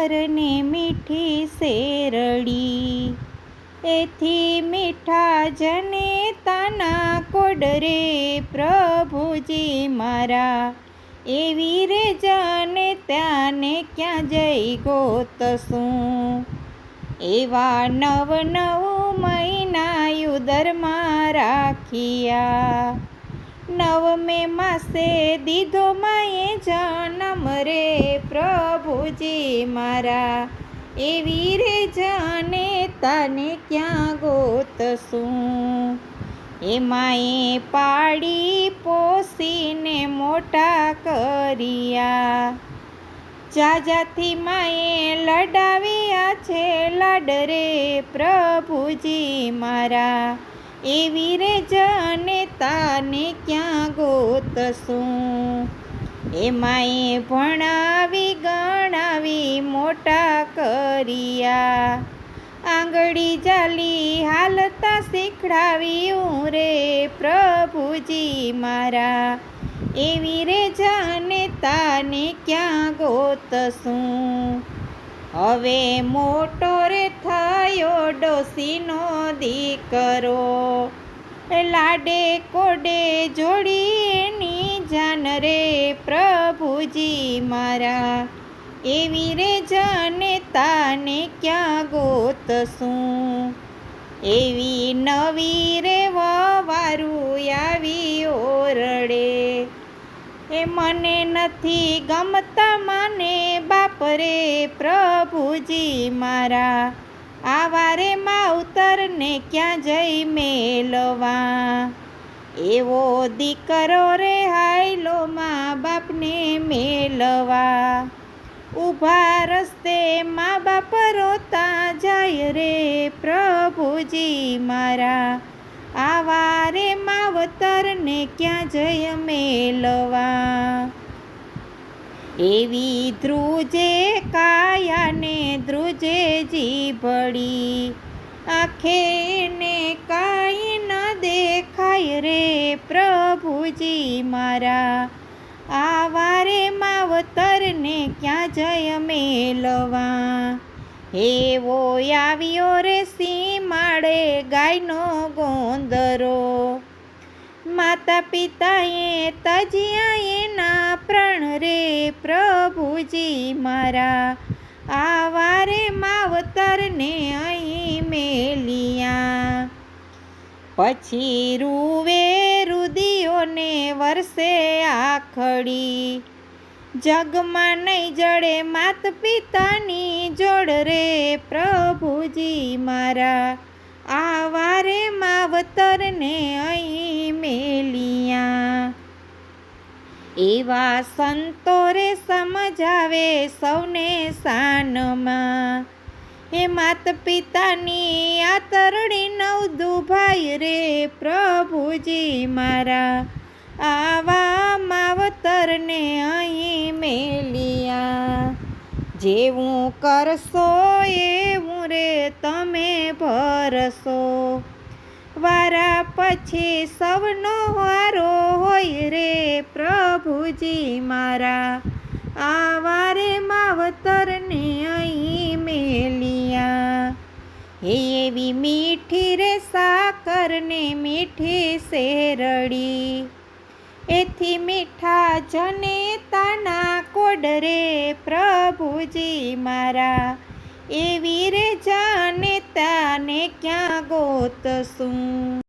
માવતરને મીઠી શેરડી, એથી મીઠા જનેતાના કોડ રે પ્રભુજી મારા, એવી રે જનેતાને ક્યાં જઈ ગોતશું. એવા નવ નવ મહિના ઉદરમાં રાખ્યા, નવમે માસે દીધો માએ જન્મ રે પ્રભુજી મારા, એવી રે જનેતાને ક્યાં ગોતશું. એ માએ પાડી પોસીને મોટા કર્યા, જાજાથી માએ લડાવ્યા છે લાડ રે પ્રભુજી મારા, એવી રે જનેતાને ક્યાં ગોતશું. એ માએ ભણાવી ગણાવી મોટા કર્યા, આંગળી જાલી હાલતા શીખડાવ્યું રે પ્રભુજી મારા, એવી રે જનેતાને ક્યાં ગોતશું. હવે મોટો રે થયો ડોસીનો દીકરો, લાડે કોડે જોડી એની જાન રે પ્રભુજી મારા, એવી રે જનેતાને ક્યાં ગોતશું. એવી નવી રે વવારું આવી ઓરડે, એ મને નથી ગમતા માને બાપ રે પ્રભુજી મારા, આવા રે માવતરને ક્યાં જઈ મેલવા. એવો દીકરો રે હાયલો મા બાપને મેલવા, ઊભા રસ્તે મા બાપ રોતા જાય રે પ્રભુજી મારા, આવા રે માવતરને ક્યાં જય મેલવા. એવી ધ્રુજે કાયાને ધ્રુજે જીભડી, આંખે ને કાંઈ ન દેખાય રે પ્રભુજી મારા, આવા રે માવતરને ક્યાં જય મેલવા. એવો આવ્યો રે સીમાડે ગાયનો ગોંદરો, માતા પિતાએ તજ્યા એના પ્રાણ રે પ્રભુજી મારા, આવા રે માવતરને અહીં મેલિયા. પછી રૂવે રુદીઓને વરસે આખડી, જગમાં નહીં જડે માત પિતાની જોડ રે પ્રભુજી મારા, આવા રે માવતરને અહીં મેલિયા. એવા સંતો રે સમજાવે સૌને શાનમાં, એ માત પિતાની આતરડી નવદુભાઈ રે પ્રભુજી મારા, આવા માવતરને અહીં મેલિયા. જેવું કરશો એવું રે તમે ભરશો, વારા પછી સૌનો વારો હોય રે પ્રભુજી મારા, આવા રે માવતરને અહીં મેલિયા. એવી મીઠી રે સાકર ને મીઠી શેરડી, એથી મીઠા જનેતાના કોડ રે પ્રભુજી મારા, એવી રે જનેતાને ક્યાં ગોતશું.